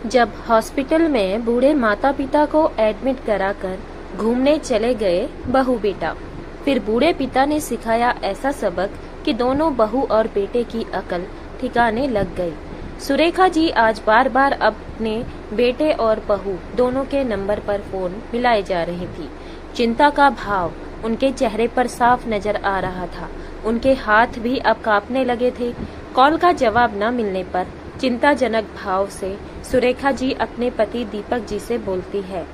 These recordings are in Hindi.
जब हॉस्पिटल में बूढ़े माता पिता को एडमिट कराकर घूमने चले गए बहू बेटा, फिर बूढ़े पिता ने सिखाया ऐसा सबक कि दोनों बहू और बेटे की अकल ठिकाने लग गई। सुरेखा जी आज बार बार अपने बेटे और बहू दोनों के नंबर पर फोन मिलाए जा रही थी। चिंता का भाव उनके चेहरे पर साफ नजर आ रहा था। उनके हाथ भी अब कांपने लगे थे। कॉल का जवाब न मिलने पर चिंताजनक भाव से सुरेखा जी अपने पति दीपक जी से बोलती है,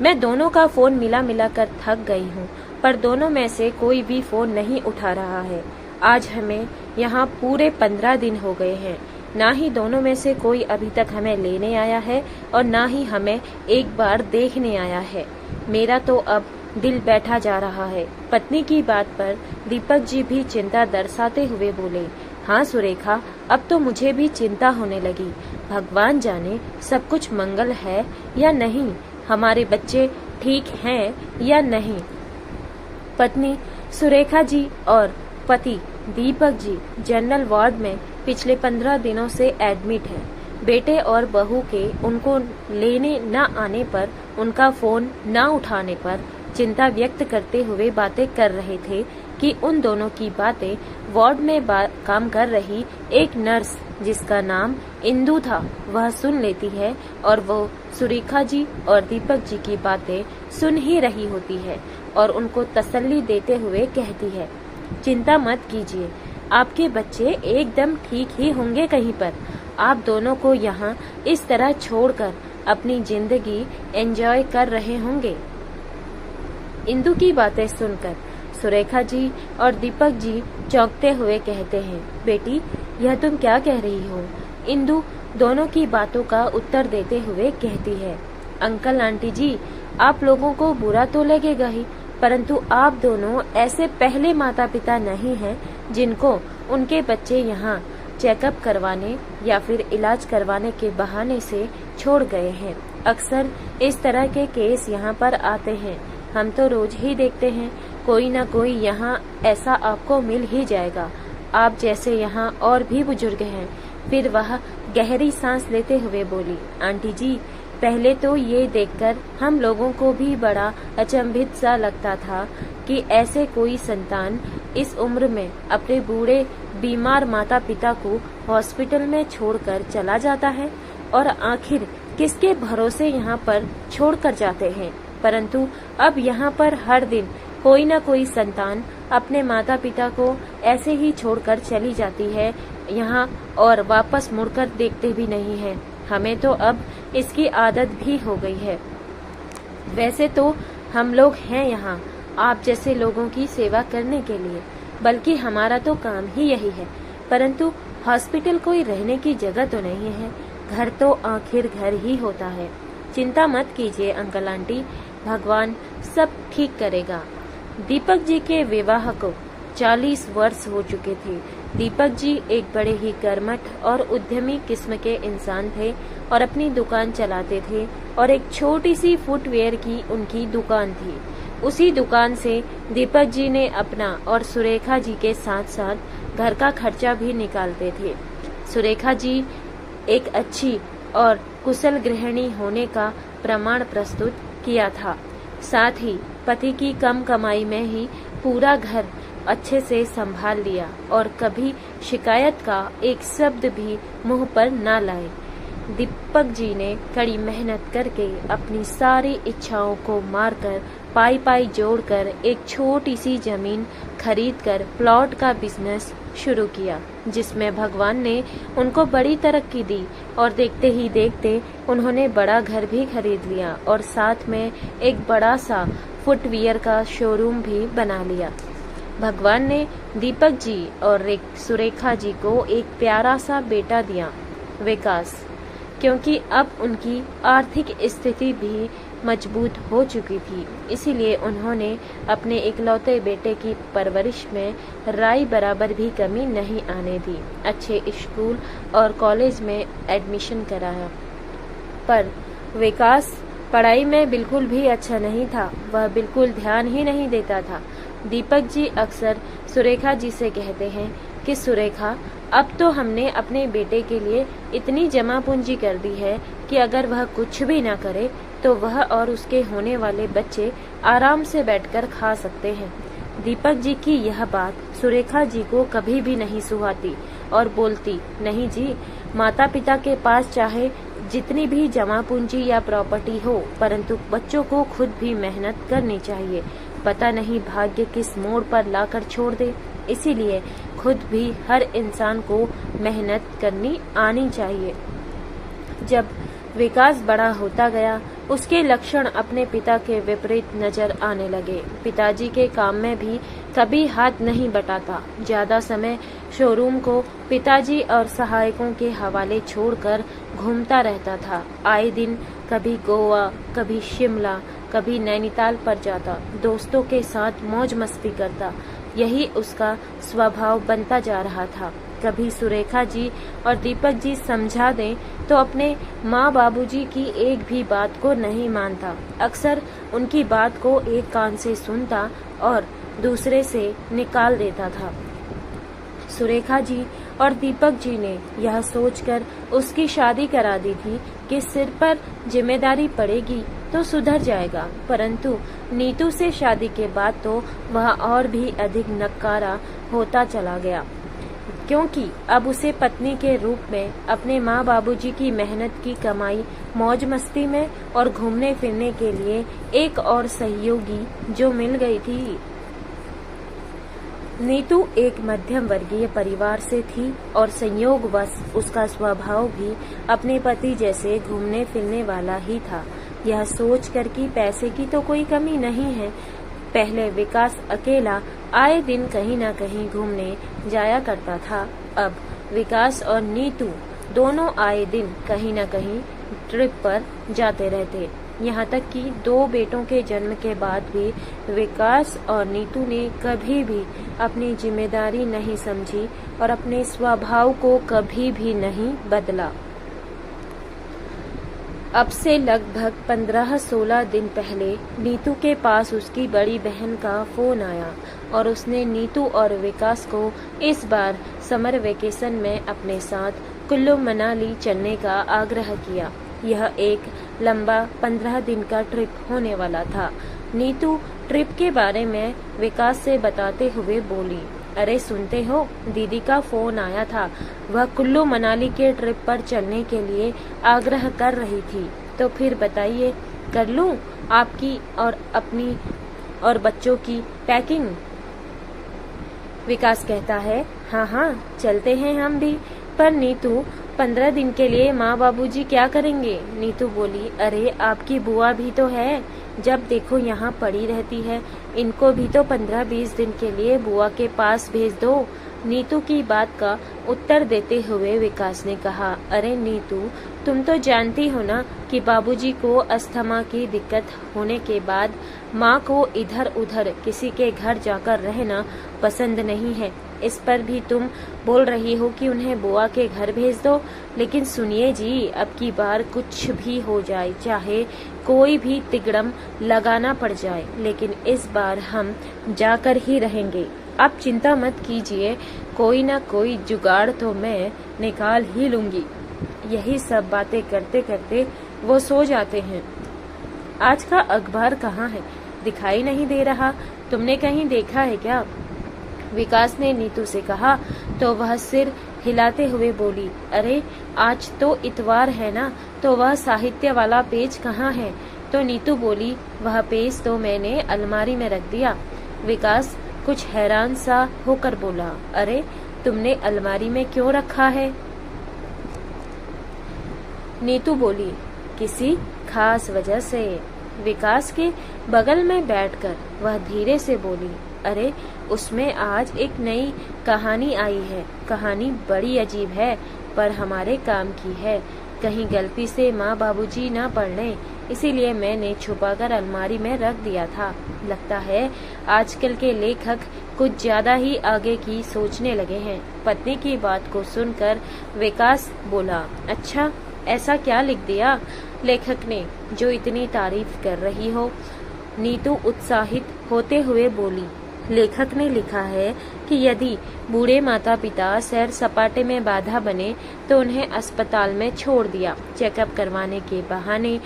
मैं दोनों का फोन मिला कर थक गई हूँ, पर दोनों में से कोई भी फोन नहीं उठा रहा है। आज हमें यहाँ पूरे 15 दिन हो गए हैं, ना ही दोनों में से कोई अभी तक हमें लेने आया है और ना ही हमें एक बार देखने आया है। मेरा तो अब दिल बैठा जा रहा है। पत्नी की बात पर दीपक जी भी चिंता दर्शाते हुए बोले, हाँ सुरेखा, अब तो मुझे भी चिंता होने लगी। भगवान जाने सब कुछ मंगल है या नहीं, हमारे बच्चे ठीक हैं या नहीं। पत्नी सुरेखा जी और पति दीपक जी जनरल वार्ड में पिछले 15 दिनों से एडमिट हैं। बेटे और बहू के उनको लेने न आने पर, उनका फोन न उठाने पर चिंता व्यक्त करते हुए बातें कर रहे थे कि उन दोनों की बातें वार्ड में काम कर रही एक नर्स जिसका नाम इंदु था वह सुन लेती है और वो सुरेखा जी और दीपक जी की बातें सुन ही रही होती है और उनको तसल्ली देते हुए कहती है, चिंता मत कीजिए, आपके बच्चे एकदम ठीक ही होंगे कहीं पर। आप दोनों को यहाँ इस तरह छोड़कर अपनी जिंदगी एंजॉय कर रहे होंगे। इंदु की बातें सुनकर सुरेखा जी और दीपक जी चौंकते हुए कहते हैं, बेटी यह तुम क्या कह रही हो? इंदु दोनों की बातों का उत्तर देते हुए कहती है, अंकल आंटी जी, आप लोगों को बुरा तो लगेगा ही, परंतु आप दोनों ऐसे पहले माता पिता नहीं हैं जिनको उनके बच्चे यहाँ चेकअप करवाने या फिर इलाज करवाने के बहाने से छोड़ गए हैं। अक्सर इस तरह के केस यहाँ पर आते हैं, हम तो रोज ही देखते हैं, कोई न कोई यहाँ ऐसा आपको मिल ही जाएगा। आप जैसे यहाँ और भी बुजुर्ग हैं। फिर वह गहरी सांस लेते हुए बोली, आंटी जी, पहले तो ये देखकर हम लोगों को भी बड़ा अचंभित सा लगता था कि ऐसे कोई संतान इस उम्र में अपने बूढ़े बीमार माता पिता को हॉस्पिटल में छोड़कर चला जाता है और आखिर किसके भरोसे यहाँ पर छोड़कर जाते हैं। परंतु अब यहाँ पर हर दिन कोई न कोई संतान अपने माता पिता को ऐसे ही छोड़कर चली जाती है यहाँ और वापस मुड़कर देखते भी नहीं है। हमें तो अब इसकी आदत भी हो गई है। वैसे तो हम लोग हैं यहाँ आप जैसे लोगों की सेवा करने के लिए, बल्कि हमारा तो काम ही यही है, परंतु हॉस्पिटल कोई रहने की जगह तो नहीं है, घर तो आखिर घर ही होता है। चिंता मत कीजिए अंकल आंटी, भगवान सब ठीक करेगा। दीपक जी के विवाह को 40 वर्ष हो चुके थे। दीपक जी एक बड़े ही कर्मठ और उद्यमी किस्म के इंसान थे और अपनी दुकान चलाते थे और एक छोटी सी फुटवेयर की उनकी दुकान थी। उसी दुकान से दीपक जी ने अपना और सुरेखा जी के साथ साथ घर का खर्चा भी निकालते थे। सुरेखा जी एक अच्छी और कुशल गृहिणी होने का प्रमाण प्रस्तुत किया था। साथ ही पति की कम कमाई में ही पूरा घर अच्छे से संभाल लिया और कभी शिकायत का एक शब्द भी मुंह पर न लाए। दीपक जी ने कड़ी मेहनत करके अपनी सारी इच्छाओं को मारकर पाई पाई जोड़कर एक छोटी सी जमीन खरीदकर प्लॉट का बिजनेस शुरू किया, जिसमें भगवान ने उनको बड़ी तरक्की दी और देखते ही देखते उन्होंने बड़ा घर भी खरीद लिया और साथ में एक बड़ा सा फुटवियर का शोरूम भी बना लिया। भगवान ने दीपक जी और सुरेखा जी को एक प्यारा सा बेटा दिया, विकास, क्योंकि अब उनकी आर्थिक स्थिति भी मजबूत हो चुकी थी। इसीलिए उन्होंने अपने इकलौते बेटे की परवरिश में राई बराबर भी कमी नहीं आने दी। अच्छे स्कूल और कॉलेज में एडमिशन कराया, पर विकास पढ़ाई में बिल्कुल भी अच्छा नहीं था, वह बिल्कुल ध्यान ही नहीं देता था। दीपक जी अक्सर सुरेखा जी से कहते हैं कि सुरेखा, अब तो हमने अपने बेटे के लिए इतनी जमा पूंजी कर दी है कि अगर वह कुछ भी ना करे तो वह और उसके होने वाले बच्चे आराम से बैठकर खा सकते हैं। दीपक जी की यह बात सुरेखा जी को कभी भी नहीं सुहाती और बोलती, नहीं जी, माता पिता के पास चाहे जितनी भी जमा पूंजी या प्रॉपर्टी हो, परंतु बच्चों को खुद भी मेहनत करनी चाहिए। पता नहीं भाग्य किस मोड़ पर लाकर छोड़ दे, इसीलिए खुद भी हर इंसान को मेहनत करनी आनी चाहिए। जब विकास बड़ा होता गया, उसके लक्षण अपने पिता के विपरीत नजर आने लगे। पिताजी के काम में भी कभी हाथ नहीं बटाता। ज्यादा समय शोरूम को पिताजी और सहायकों के हवाले छोड़कर घूमता रहता था। आए दिन कभी गोवा, कभी शिमला, कभी नैनीताल पर जाता, दोस्तों के साथ मौज मस्ती करता। यही उसका स्वभाव बनता जा रहा था। कभी सुरेखा जी और दीपक जी समझा दें तो अपने माँ बाबूजी की एक भी बात को नहीं मानता। अक्सर उनकी बात को एक कान से सुनता और दूसरे से निकाल देता था। सुरेखा जी और दीपक जी ने यह सोचकर उसकी शादी करा दी थी कि सिर पर जिम्मेदारी पड़ेगी तो सुधर जाएगा, परंतु नीतू से शादी के बाद तो वह और भी अधिक नकारा होता चला गया, क्योंकि अब उसे पत्नी के रूप में अपने माँ बाबूजी की मेहनत की कमाई, मौज मस्ती में और घूमने फिरने के लिए एक और सहयोगी जो मिल गई थी। नीतू एक मध्यम वर्गीय परिवार से थी और संयोगवश उसका स्वभाव भी अपने पति जैसे घूमने फिरने वाला ही था। यह सोचकर कि पैसे की तो कोई कमी नहीं है, पहले विकास अकेला आए दिन कहीं न कहीं घूमने जाया करता था। अब विकास और नीतू दोनों आए दिन कहीं न कहीं ट्रिप पर जाते रहते। यहाँ तक कि 2 बेटों के जन्म के बाद भी विकास और नीतू ने कभी भी अपनी जिम्मेदारी नहीं समझी और अपने स्वभाव को कभी भी नहीं बदला। अब से लगभग 15-16 दिन पहले नीतू के पास उसकी बड़ी बहन का फोन आया और उसने नीतू और विकास को इस बार समर वेकेशन में अपने साथ कुल्लू मनाली चलने का आग्रह किया। यह एक लंबा 15 दिन का ट्रिप होने वाला था। नीतू ट्रिप के बारे में विकास से बताते हुए बोली, अरे सुनते हो, दीदी का फोन आया था, वह कुल्लू मनाली के ट्रिप पर चलने के लिए आग्रह कर रही थी। तो फिर बताइए, कर लूं आपकी और अपनी और बच्चों की पैकिंग? विकास कहता है, हाँ हाँ चलते हैं हम भी। पर नीतू, 15 दिन के लिए माँ बाबूजी क्या करेंगे? नीतू बोली, अरे आपकी बुआ भी तो है, जब देखो यहाँ पड़ी रहती है, इनको भी तो 15-20 दिन के लिए बुआ के पास भेज दो। नीतू की बात का उत्तर देते हुए विकास ने कहा, अरे नीतू, तुम तो जानती हो ना कि बाबूजी को अस्थमा की दिक्कत होने के बाद माँ को इधर उधर किसी के घर जाकर रहना पसंद नहीं है। इस पर भी तुम बोल रही हो कि उन्हें बुआ के घर भेज दो। लेकिन सुनिए जी, अब की बार कुछ भी हो जाए, चाहे कोई भी तिगड़म लगाना पड़ जाए, लेकिन इस बार हम जाकर ही रहेंगे। आप चिंता मत कीजिए, कोई ना कोई जुगाड़ तो मैं निकाल ही लूंगी। यही सब बातें करते करते वो सो जाते हैं। आज का अखबार कहाँ है? दिखाई नहीं दे रहा, तुमने कहीं देखा है क्या? विकास ने नीतू से कहा तो वह सिर हिलाते हुए बोली, अरे आज तो इतवार है ना, तो वह साहित्य वाला पेज कहाँ है? तो नीतू बोली, वह पेज तो मैंने अलमारी में रख दिया। विकास कुछ हैरान सा होकर बोला, अरे तुमने अलमारी में क्यों रखा है? नीतू बोली, किसी खास वजह से। विकास के बगल में बैठकर वह धीरे से बोली, अरे उसमें आज एक नई कहानी आई है। कहानी बड़ी अजीब है, पर हमारे काम की है। कहीं गलती से माँ बाबूजी ना पढ़ लें, इसीलिए मैंने छुपाकर अलमारी में रख दिया था। लगता है आजकल के लेखक कुछ ज्यादा ही आगे की सोचने लगे हैं। पत्नी की बात को सुनकर विकास बोला, अच्छा ऐसा क्या लिख दिया लेखक ने जो इतनी तारीफ कर रही हो? नीतू उत्साहित होते हुए बोली, लेखक ने लिखा है कि यदि बूढ़े माता पिता सैर सपाटे में बाधा बने तो उन्हें अस्पताल में छोड़ दिया चेकअप करवाने के बहाने।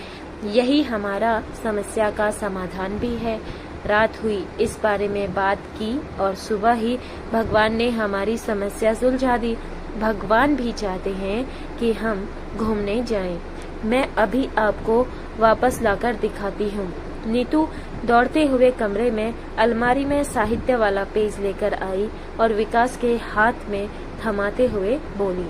यही हमारा समस्या का समाधान भी है। रात हुई, इस बारे में बात की और सुबह ही भगवान ने हमारी समस्या सुलझा दी। भगवान भी चाहते हैं कि हम घूमने जाएं। मैं अभी आपको वापस लाकर दिखाती हूँ। नीतू दौड़ते हुए कमरे में अलमारी में साहित्य वाला पेज लेकर आई और विकास के हाथ में थमाते हुए बोली,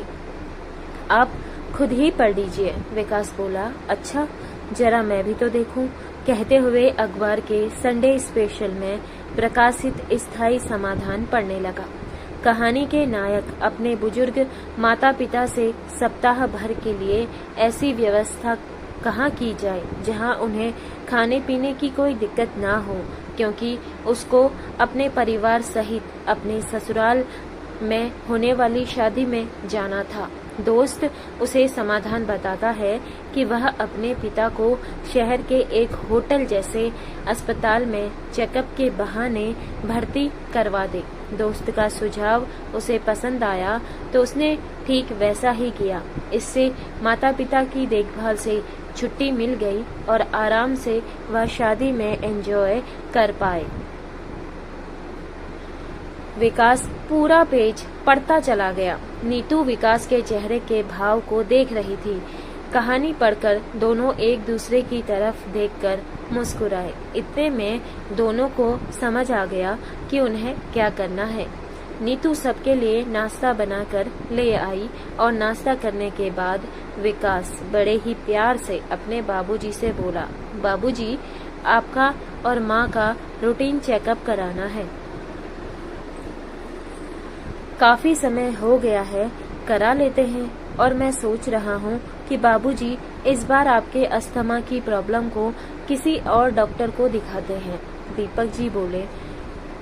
आप खुद ही पढ़ लीजिए। विकास बोला, अच्छा, जरा मैं भी तो देखूं। कहते हुए अखबार के संडे स्पेशल में प्रकाशित स्थायी समाधान पढ़ने लगा। कहानी के नायक अपने बुजुर्ग माता पिता से सप्ताह भर के लिए ऐसी व्यवस्था कहाँ की जाए जहाँ उन्हें खाने पीने की कोई दिक्कत ना हो, क्योंकि उसको अपने परिवार सहित अपने ससुराल में होने वाली शादी में जाना था। दोस्त उसे समाधान बताता है कि वह अपने पिता को शहर के एक होटल जैसे अस्पताल में चेकअप के बहाने भर्ती करवा दे। दोस्त का सुझाव उसे पसंद आया तो उसने ठीक वैसा ही किया। इससे माता पिता की देखभाल से छुट्टी मिल गई और आराम से वह शादी में एंजॉय कर पाए। विकास पूरा पेज पढ़ता चला गया। नीतू विकास के चेहरे के भाव को देख रही थी। कहानी पढ़कर दोनों एक दूसरे की तरफ देखकर मुस्कुराए। इतने में दोनों को समझ आ गया कि उन्हें क्या करना है। नीतू सबके लिए नाश्ता बनाकर ले आई और नाश्ता करने के बाद विकास बड़े ही प्यार से अपने बाबूजी से बोला, बाबूजी, आपका और माँ का रूटीन चेकअप कराना है। काफी समय हो गया है, करा लेते हैं। और मैं सोच रहा हूँ कि बाबूजी, इस बार आपके अस्थमा की प्रॉब्लम को किसी और डॉक्टर को दिखाते हैं। दीपक जी बोले,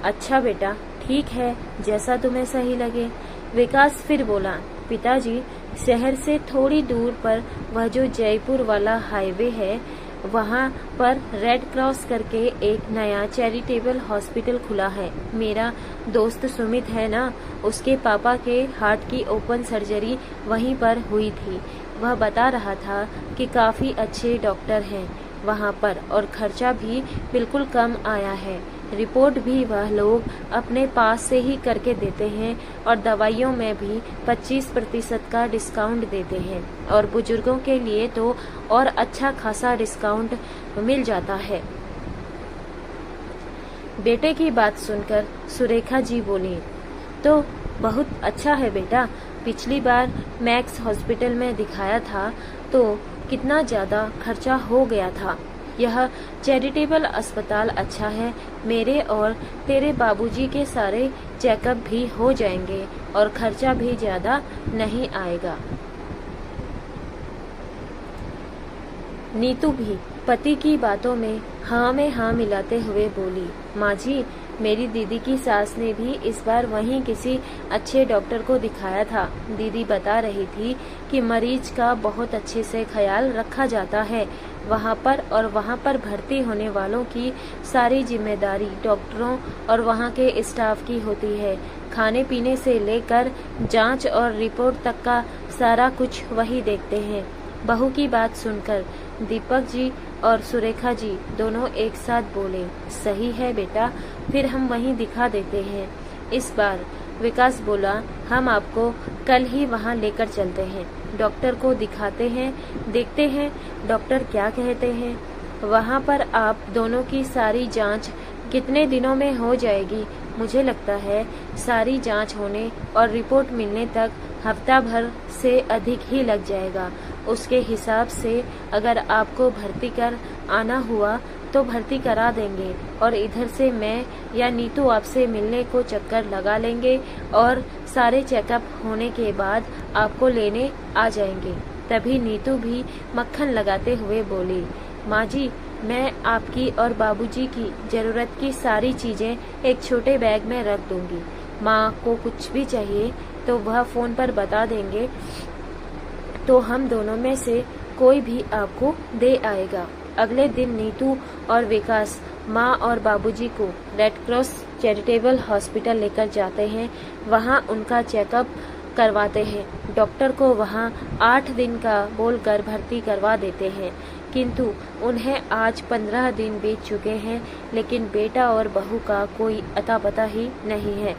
अच्छा बेटा, ठीक है, जैसा तुम्हें सही लगे। विकास फिर बोला, पिताजी, शहर से थोड़ी दूर पर वह जो जयपुर वाला हाईवे है, वहाँ पर रेड क्रॉस करके एक नया चैरिटेबल हॉस्पिटल खुला है। मेरा दोस्त सुमित है ना, उसके पापा के हार्ट की ओपन सर्जरी वहीं पर हुई थी। वह बता रहा था कि काफी अच्छे डॉक्टर हैं वहाँ पर और खर्चा भी बिल्कुल कम आया है। रिपोर्ट भी वह लोग अपने पास से ही करके देते हैं और दवाइयों में भी 25% का डिस्काउंट देते हैं और बुजुर्गों के लिए तो और अच्छा खासा डिस्काउंट मिल जाता है। बेटे की बात सुनकर सुरेखा जी बोली, तो बहुत अच्छा है बेटा। पिछली बार मैक्स हॉस्पिटल में दिखाया था तो कितना ज्यादा खर्चा हो गया था। यह चैरिटेबल अस्पताल अच्छा है। मेरे और तेरे बाबूजी के सारे चेकअप भी हो जाएंगे और खर्चा भी ज्यादा नहीं आएगा। नीतू भी पति की बातों में हाँ मिलाते हुए बोली, माँ जी, मेरी दीदी की सास ने भी इस बार वहीं किसी अच्छे डॉक्टर को दिखाया था। दीदी बता रही थी कि मरीज का बहुत अच्छे से ख्याल रखा जाता है वहाँ पर, और वहाँ पर भर्ती होने वालों की सारी जिम्मेदारी डॉक्टरों और वहाँ के स्टाफ की होती है। खाने पीने से लेकर जांच और रिपोर्ट तक का सारा कुछ वही देखते हैं। बहू की बात सुनकर दीपक जी और सुरेखा जी दोनों एक साथ बोले, सही है बेटा, फिर हम वहीं दिखा देते हैं। इस बार विकास बोला, हम आपको कल ही वहाँ लेकर चलते हैं, डॉक्टर को दिखाते हैं, देखते हैं डॉक्टर क्या कहते हैं। वहाँ पर आप दोनों की सारी जांच कितने दिनों में हो जाएगी? मुझे लगता है सारी जांच होने और रिपोर्ट मिलने तक हफ्ता भर से अधिक ही लग जाएगा। उसके हिसाब से अगर आपको भर्ती कर आना हुआ तो भर्ती करा देंगे और इधर से मैं या नीतू आपसे मिलने को चक्कर लगा लेंगे और सारे चेकअप होने के बाद आपको लेने आ जाएंगे। तभी नीतू भी मक्खन लगाते हुए बोली, माँ जी, मैं आपकी और बाबूजी की जरूरत की सारी चीजें एक छोटे बैग में रख दूंगी। माँ को कुछ भी चाहिए तो वह फोन पर बता देंगे तो हम दोनों में से कोई भी आपको दे आएगा। अगले दिन नीतू और विकास माँ और बाबूजी को रेड क्रॉस चैरिटेबल हॉस्पिटल लेकर जाते हैं। वहाँ उनका चेकअप करवाते हैं। डॉक्टर को वहाँ 8 दिन का बोलकर भर्ती करवा देते हैं, किंतु उन्हें आज 15 दिन बीत चुके हैं, लेकिन बेटा और बहू का कोई अता पता ही नहीं है।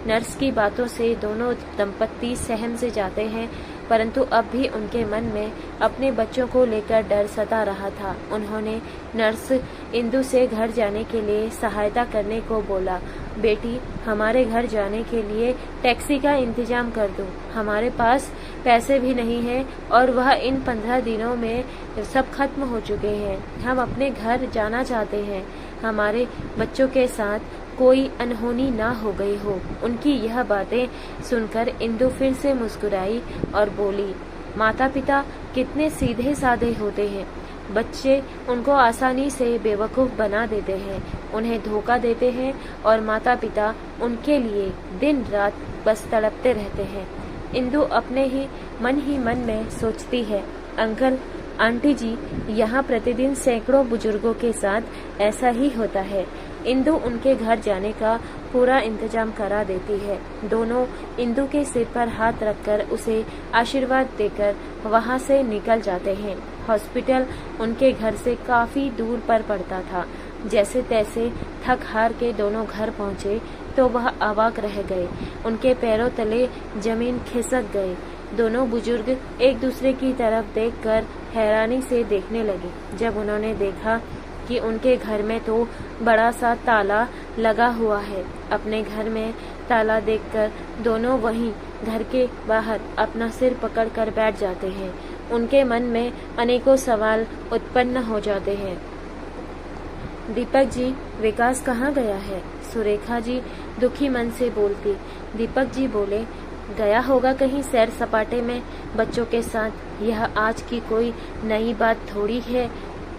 नर्स की बातों से दोनों दंपत्ति सहम से जाते हैं, परंतु अब भी उनके मन में अपने बच्चों को लेकर डर सता रहा था। उन्होंने नर्स इंदु से घर जाने के लिए सहायता करने को बोला। बेटी, हमारे घर जाने के लिए टैक्सी का इंतजाम कर दो। हमारे पास पैसे भी नहीं हैं और वह इन 15 दिनों में सब खत्म हो चुके हैं। हम अपने घर जाना चाहते हैं। हमारे बच्चों के साथ कोई अनहोनी ना हो गई हो। उनकी यह बातें सुनकर इंदु फिर से मुस्कुराई और बोली, माता पिता कितने सीधे साधे होते हैं। बच्चे उनको आसानी से बेवकूफ़ बना देते हैं, उन्हें धोखा देते हैं और माता पिता उनके लिए दिन रात बस तड़पते रहते हैं। इंदु अपने ही मन में सोचती है, अंकल आंटी जी, यहाँ प्रतिदिन सैकड़ों बुजुर्गों के साथ ऐसा ही होता है। इंदु उनके घर जाने का पूरा इंतजाम करा देती है। दोनों इंदु के सिर पर हाथ रखकर उसे आशीर्वाद देकर वहां से निकल जाते हैं। हॉस्पिटल उनके घर से काफी दूर पर पड़ता था। जैसे तैसे थक हार के दोनों घर पहुंचे तो वह अवाक रह गए। उनके पैरों तले जमीन खिसक गए। दोनों बुजुर्ग एक दूसरे की तरफ देखकर हैरानी से देखने लगे। जब उन्होंने देखा कि उनके घर में तो बड़ा सा ताला लगा हुआ है। अपने घर में ताला देखकर दोनों वहीं घर के बाहर अपना सिर पकड़कर बैठ जाते हैं। उनके मन में अनेकों सवाल उत्पन्न हो जाते हैं। दीपक जी, विकास कहाँ गया है? सुरेखा जी दुखी मन से बोलती। दीपक जी बोले, गया होगा कहीं सैर सपाटे में बच्चों के साथ। यह आज की कोई नई बात थोड़ी है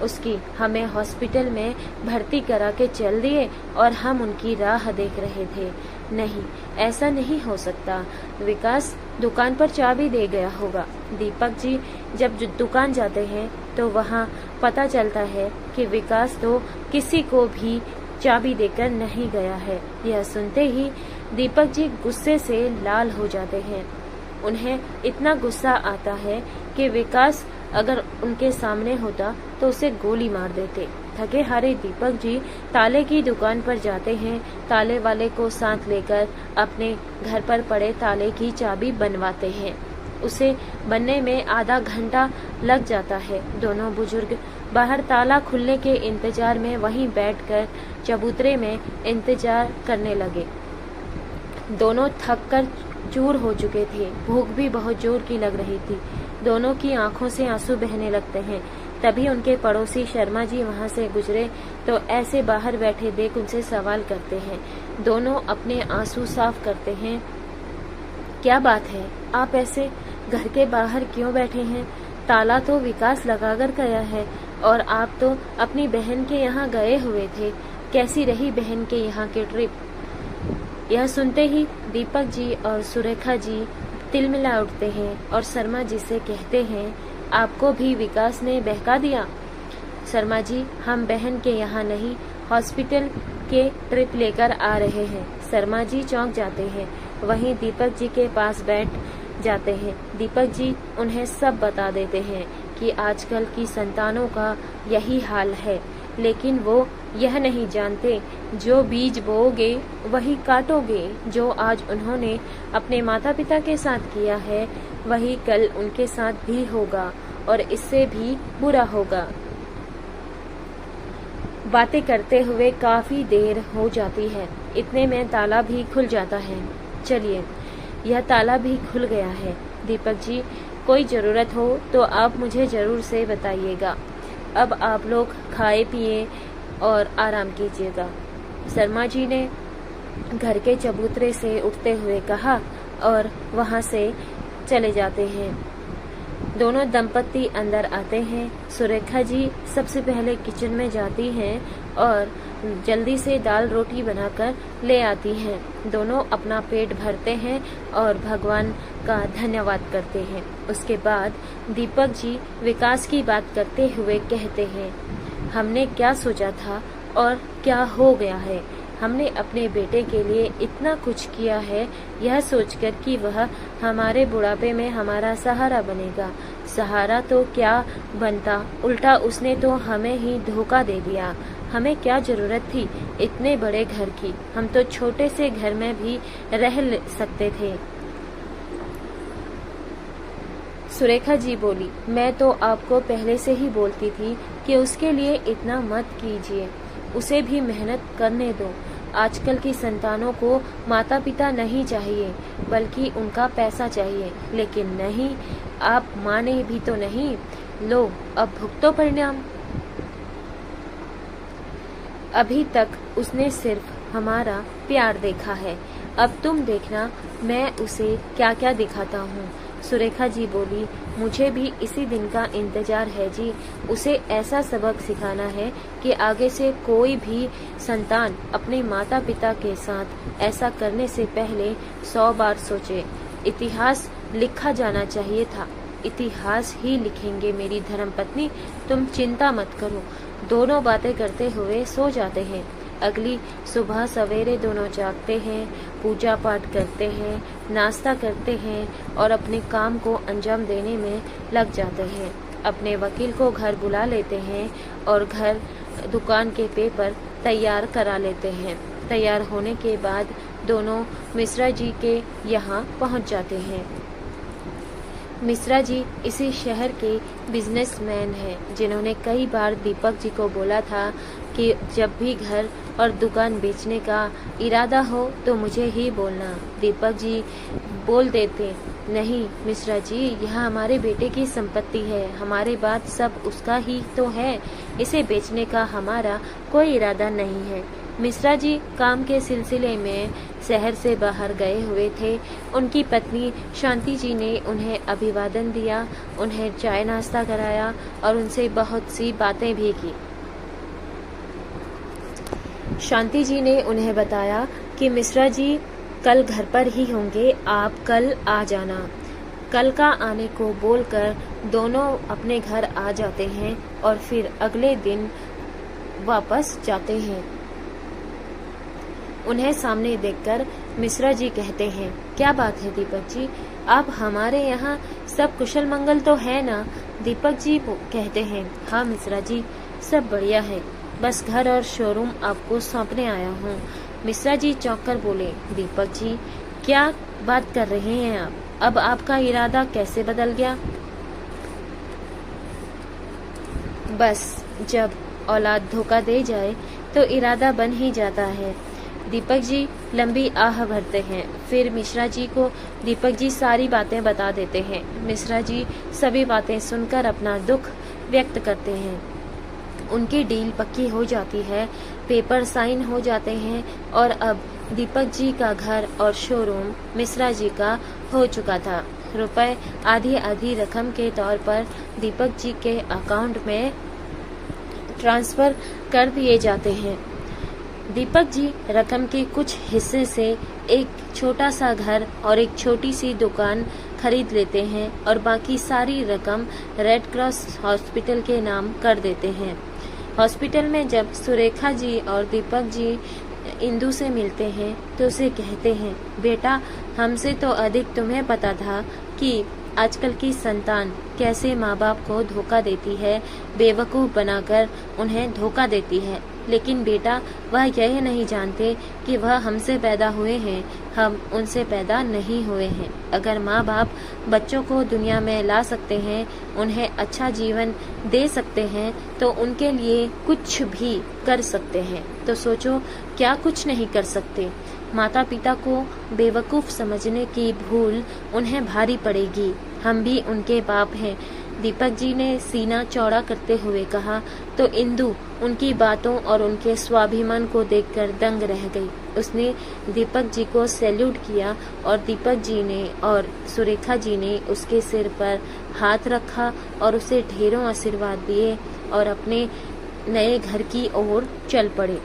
उसकी। हमें हॉस्पिटल में भर्ती करा के चल दिए और हम उनकी राह देख रहे थे। नहीं, ऐसा नहीं हो सकता। विकास दुकान पर चाबी दे गया होगा। दीपक जी जब दुकान जाते हैं तो वहाँ पता चलता है कि विकास तो किसी को भी चाबी देकर नहीं गया है। यह सुनते ही दीपक जी गुस्से से लाल हो जाते हैं। उन्हें इतना गुस्सा आता है कि विकास अगर उनके सामने होता तो उसे गोली मार देते। थके हारे दीपक जी ताले की दुकान पर जाते हैं। ताले वाले को साथ लेकर अपने घर पर पड़े ताले की चाबी बनवाते हैं। उसे बनने में आधा घंटा लग जाता है। दोनों बुजुर्ग बाहर ताला खुलने के इंतजार में वहीं बैठकर चबूतरे में इंतजार करने लगे। दोनों थक कर चूर हो चुके थे। भूख भी बहुत जोर की लग रही थी। दोनों की आंखों से आंसू बहने लगते हैं। तभी उनके पड़ोसी शर्मा जी वहां से गुजरे तो ऐसे बाहर बैठे देख उनसे सवाल करते हैं। दोनों अपने आंसू साफ करते हैं। क्या बात है, आप ऐसे घर के बाहर क्यों बैठे हैं? ताला तो विकास लगाकर गया है और आप तो अपनी बहन के यहाँ गए हुए थे। कैसी रही बहन के यहाँ की ट्रिप? यह सुनते ही दीपक जी और सुरेखा जी तिलमिला उठते हैं और शर्मा जी से कहते हैं, आपको भी विकास ने बहका दिया? शर्मा जी, हम बहन के यहाँ नहीं, हॉस्पिटल के ट्रिप लेकर आ रहे हैं। शर्मा जी चौंक जाते हैं। वहीं दीपक जी के पास बैठ जाते हैं। दीपक जी उन्हें सब बता देते हैं कि आजकल की संतानों का यही हाल है, लेकिन वो यह नहीं जानते, जो बीज बोओगे वही काटोगे। जो आज उन्होंने अपने माता पिता के साथ किया है वही कल उनके साथ भी होगा और इससे भी बुरा होगा। बातें करते हुए काफी देर हो जाती है। इतने में ताला भी खुल जाता है। चलिए, यह ताला भी खुल गया है। दीपक जी, कोई जरूरत हो तो आप मुझे जरूर से बताइएगा। अब आप लोग खाए पिए और आराम कीजिएगा। शर्मा जी ने घर के चबूतरे से उठते हुए कहा और वहां से चले जाते हैं। दोनों दंपत्ति अंदर आते हैं। सुरेखा जी सबसे पहले किचन में जाती हैं और जल्दी से दाल रोटी बनाकर ले आती हैं। दोनों अपना पेट भरते हैं और भगवान का धन्यवाद करते हैं। उसके बाद दीपक जी विकास की बात करते हुए कहते हैं, हमने क्या सोचा था और क्या हो गया है। हमने अपने बेटे के लिए इतना कुछ किया है, यह सोचकर कि वह हमारे बुढ़ापे में हमारा सहारा बनेगा। सहारा तो क्या बनता, उल्टा उसने तो हमें ही धोखा दे दिया। हमें क्या जरूरत थी इतने बड़े घर की, हम तो छोटे से घर में भी रह सकते थे। सुरेखा जी बोली, मैं तो आपको पहले से ही बोलती थी कि उसके लिए इतना मत कीजिए, उसे भी मेहनत करने दो। आजकल की संतानों को माता पिता नहीं चाहिए, बल्कि उनका पैसा चाहिए। लेकिन नहीं, आप माने भी तो नहीं। लो, अब भुगतो परिणाम। अभी तक उसने सिर्फ हमारा प्यार देखा है, अब तुम देखना मैं उसे क्या क्या दिखाता हूँ। सुरेखा जी बोली, मुझे भी इसी दिन का इंतजार है जी। उसे ऐसा सबक सिखाना है कि आगे से कोई भी संतान अपने माता पिता के साथ ऐसा करने से पहले 100 बार सोचे। इतिहास लिखा जाना चाहिए था। इतिहास ही लिखेंगे मेरी धर्मपत्नी, तुम चिंता मत करो। दोनों बातें करते हुए सो जाते हैं। अगली सुबह सवेरे दोनों जागते हैं, पूजा पाठ करते हैं, नाश्ता करते हैं और अपने काम को अंजाम देने में लग जाते हैं। अपने वकील को घर बुला लेते हैं और घर दुकान के पेपर तैयार करा लेते हैं। तैयार होने के बाद दोनों मिश्रा जी के यहाँ पहुँच जाते हैं। मिश्रा जी इसी शहर के बिजनेसमैन हैं, जिन्होंने कई बार दीपक जी को बोला था कि जब भी घर और दुकान बेचने का इरादा हो तो मुझे ही बोलना। दीपक जी बोल देते, नहीं मिश्रा जी, यह हमारे बेटे की संपत्ति है, हमारे बाद सब उसका ही तो है, इसे बेचने का हमारा कोई इरादा नहीं है। मिश्रा जी काम के सिलसिले में शहर से बाहर गए हुए थे। उनकी पत्नी शांति जी ने उन्हें अभिवादन दिया, उन्हें चाय नाश्ता कराया और उनसे बहुत सी बातें भी की। शांति जी ने उन्हें बताया कि मिश्रा जी कल घर पर ही होंगे, आप कल आ जाना। कल का आने को बोलकर दोनों अपने घर आ जाते हैं और फिर अगले दिन वापस जाते हैं। उन्हें सामने देखकर मिश्रा जी कहते हैं, क्या बात है दीपक जी, आप हमारे यहाँ सब कुशल मंगल तो है ना? दीपक जी कहते हैं, हाँ मिश्रा जी, सब बढ़िया है, बस घर और शोरूम आपको सौंपने आया हूँ। मिश्रा जी चौंक कर बोले, दीपक जी क्या बात कर रहे हैं आप? अब आपका इरादा कैसे बदल गया? बस जब औलाद धोखा दे जाए तो इरादा बन ही जाता है। दीपक जी लंबी आह भरते हैं। फिर मिश्रा जी को दीपक जी सारी बातें बता देते हैं। मिश्रा जी सभी बातें सुनकर अपना दुख व्यक्त करते हैं। उनकी डील पक्की हो जाती है, पेपर साइन हो जाते हैं और अब दीपक जी का घर और शोरूम मिश्रा जी का हो चुका था। रुपए आधी आधी रकम के तौर पर दीपक जी के अकाउंट में ट्रांसफर कर दिए जाते हैं। दीपक जी रकम के कुछ हिस्से से एक छोटा सा घर और एक छोटी सी दुकान खरीद लेते हैं और बाकी सारी रकम रेड क्रॉस हॉस्पिटल के नाम कर देते हैं। हॉस्पिटल में जब सुरेखा जी और दीपक जी इंदु से मिलते हैं तो उसे कहते हैं, बेटा हमसे तो अधिक तुम्हें पता था कि आजकल की संतान कैसे माँ बाप को धोखा देती है, बेवकूफ़ बनाकर उन्हें धोखा देती है। लेकिन बेटा वह यह नहीं जानते कि वह हमसे पैदा हुए हैं, हम उनसे पैदा नहीं हुए हैं। अगर माँ बाप बच्चों को दुनिया में ला सकते हैं, उन्हें अच्छा जीवन दे सकते हैं, तो उनके लिए कुछ भी कर सकते हैं। तो सोचो क्या कुछ नहीं कर सकते। माता पिता को बेवकूफ़ समझने की भूल उन्हें भारी पड़ेगी। हम भी उनके बाप हैं। दीपक जी ने सीना चौड़ा करते हुए कहा तो इंदु उनकी बातों और उनके स्वाभिमान को देखकर दंग रह गई। उसने दीपक जी को सैल्यूट किया और दीपक जी ने और सुरेखा जी ने उसके सिर पर हाथ रखा और उसे ढेरों आशीर्वाद दिए और अपने नए घर की ओर चल पड़े।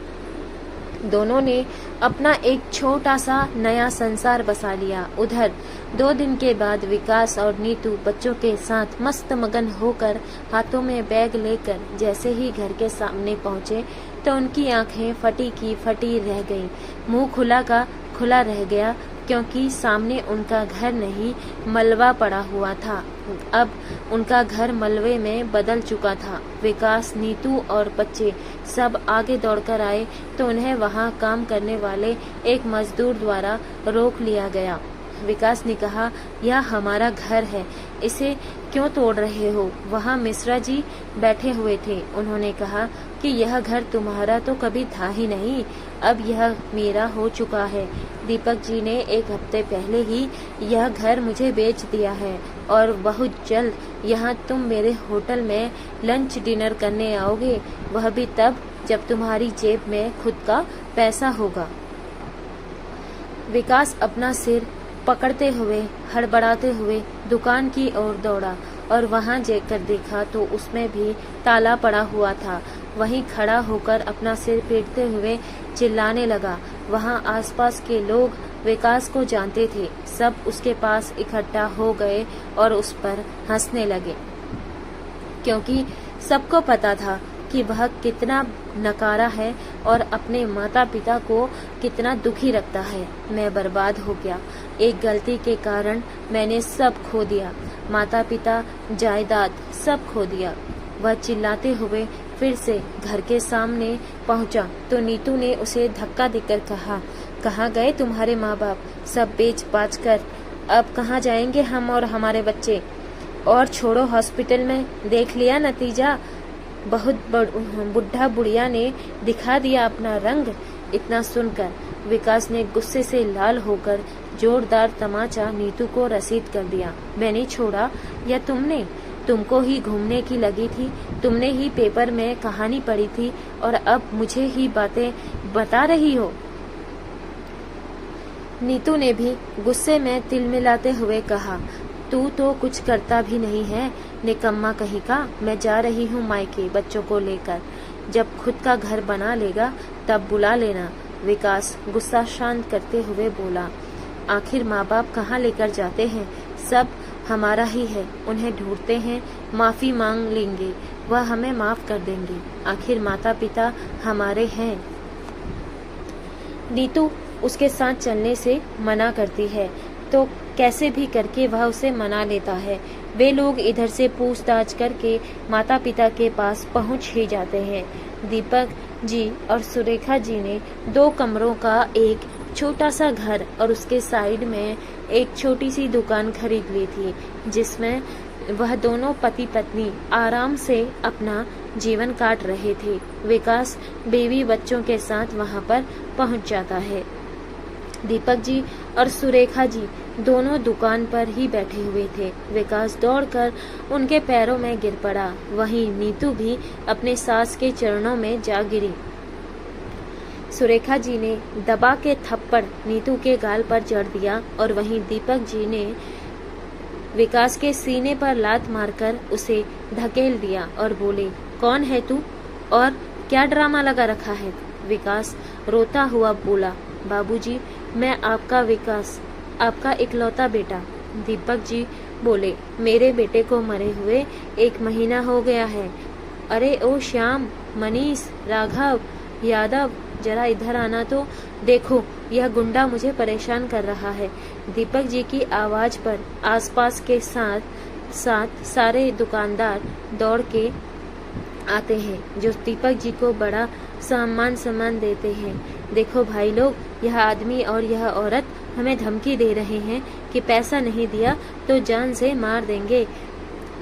दोनों ने अपना एक छोटा सा नया संसार बसा लिया। उधर 2 दिन के बाद विकास और नीतू बच्चों के साथ मस्त मगन होकर हाथों में बैग लेकर जैसे ही घर के सामने पहुंचे, तो उनकी आंखें फटी की फटी रह गईं। मुंह खुला का खुला रह गया, क्योंकि सामने उनका घर नहीं, मलबा पड़ा हुआ था। अब उनका घर मलबे में बदल चुका था। विकास, नीतू और बच्चे सब आगे दौड़कर आए तो उन्हें वहां काम करने वाले एक मजदूर द्वारा रोक लिया गया। विकास ने कहा, यह हमारा घर है, इसे क्यों तोड़ रहे हो? वहाँ मिश्रा जी बैठे हुए थे। उन्होंने कहा कि यह घर तुम्हारा तो कभी था ही नहीं, अब यह मेरा हो चुका है। दीपक जी ने एक हफ्ते पहले ही यह घर मुझे बेच दिया है और बहुत जल्द यहाँ तुम मेरे होटल में लंच डिनर करने आओगे, वह भी तब जब तुम्हारी जेब में खुद का पैसा होगा। विकास अपना सिर पकड़ते हुए हड़बड़ाते हुए दुकान की ओर दौड़ा और वहां जाकर देखा तो उसमें भी ताला पड़ा हुआ था। वहीं खड़ा होकर अपना सिर पीटते हुए चिल्लाने लगा। वहां आसपास के लोग विकास को जानते थे, सब उसके पास इकट्ठा हो गए और उस पर हंसने लगे, क्योंकि सबको पता था कि वह कितना नकारा है और अपने माता पिता को कितना दुखी रखता है। मैं बर्बाद हो गया, एक गलती के कारण मैंने सब खो दिया, माता पिता, जायदाद सब खो दिया। वह चिल्लाते हुए फिर से घर के सामने पहुंचा तो नीतू ने उसे धक्का देकर कहा, कहाँ गए तुम्हारे माँ बाप? सब बेच बाच कर अब कहाँ जाएंगे हम और हमारे बच्चे? और छोड़ो, हॉस्पिटल में देख लिया नतीजा, बहुत बुढ़ा बुढ़िया ने दिखा दिया अपना रंग। इतना सुनकर विकास ने गुस्से से लाल होकर जोरदार तमाचा नीतू को रसीद कर दिया। मैंने छोड़ा या तुमने? तुमको ही घूमने की लगी थी, तुमने ही पेपर में कहानी पढ़ी थी और अब मुझे ही बातें बता रही हो। नीतू ने भी गुस्से में तिलमिलाते हुए कहा, तू तो कुछ करता भी नहीं है, निकम्मा कहीं का। मैं जा रही हूँ मायके बच्चों को लेकर, जब खुद का घर बना लेगा तब बुला लेना। विकास गुस्सा शांत करते हुए बोला, आखिर माँ बाप कहाँ लेकर जाते हैं? सब हमारा ही है, उन्हें ढूंढते हैं, माफी मांग लेंगे, वह हमें माफ कर देंगे। आखिर माता पिता हमारे हैं। नीतू उसके साथ चलने से मना करती है तो कैसे भी करके वह उसे मना लेता है। वे लोग इधर से पूछताछ करके माता पिता के पास पहुंच ही जाते हैं। दीपक जी और सुरेखा जी ने 2 कमरों का एक छोटा सा घर और उसके साइड में एक छोटी सी दुकान खरीद ली थी, जिसमें वह दोनों पति पत्नी आराम से अपना जीवन काट रहे थे। विकास बेबी बच्चों के साथ वहां पर पहुंच जाता है। दीपक जी और सुरेखा जी दोनों दुकान पर ही बैठे हुए थे। विकास दौड़कर उनके पैरों में गिर पड़ा। वहीं नीतू भी अपने सास के चरणों में जा गिरी। सुरेखा जी ने दबा के थप्पड़ नीतू के गाल पर जड़ दिया और वहीं दीपक जी ने विकास के सीने पर लात मारकर उसे धकेल दिया और बोले, कौन है तू और क्या ड्रामा लगा रखा है? विकास रोता हुआ बोला, बाबूजी, मैं आपका विकास, आपका इकलौता बेटा। दीपक जी बोले, मेरे बेटे को मरे हुए 1 महीना हो गया है। अरे ओ श्याम, मनीष, राघव, यादव, जरा इधर आना तो। देखो, यह गुंडा मुझे परेशान कर रहा है। दीपक जी की आवाज पर आसपास के साथ सारे दुकानदार दौड़ के आते हैं, जो दीपक जी को बड़ा सम्मान देते हैं। देखो भाई लोग, यह आदमी और यह औरत हमें धमकी दे रहे हैं कि पैसा नहीं दिया तो जान से मार देंगे।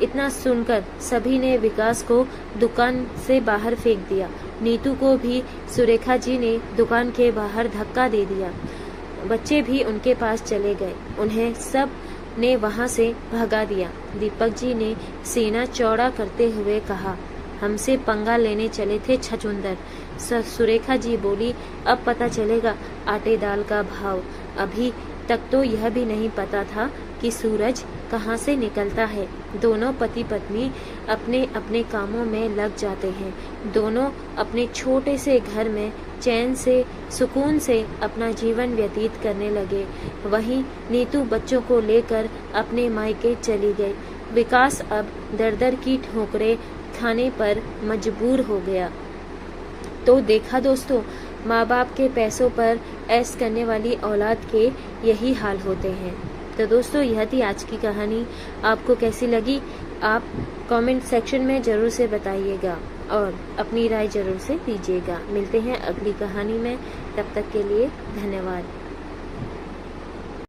इतना सुनकर सभी ने विकास को दुकान से बाहर फेंक दिया। नीतू को भी सुरेखा जी ने दुकान के बाहर धक्का दे दिया। बच्चे भी उनके पास चले गए, उन्हें सब ने वहां से भगा दिया। दीपक जी ने सीना चौड़ा करते हुए कहा, हमसे पंगा लेने चले थे छछूंदर। सुरेखा जी बोली, अब पता चलेगा आटे दाल का भाव। अभी तक तो यह भी नहीं पता था कि सूरज कहाँ से निकलता है। दोनों पति पत्नी अपने अपने कामों में लग जाते हैं। दोनों अपने छोटे से घर में चैन से सुकून से अपना जीवन व्यतीत करने लगे। वहीं नीतू बच्चों को लेकर अपने मायके चली गई। विकास अब दर दर की ठोकरें खाने पर मजबूर हो गया। तो देखा दोस्तों, माँ बाप के पैसों पर ऐश करने वाली औलाद के यही हाल होते हैं। तो दोस्तों, यह थी आज की कहानी। आपको कैसी लगी आप कमेंट सेक्शन में ज़रूर से बताइएगा और अपनी राय ज़रूर से दीजिएगा। मिलते हैं अगली कहानी में, तब तक के लिए धन्यवाद।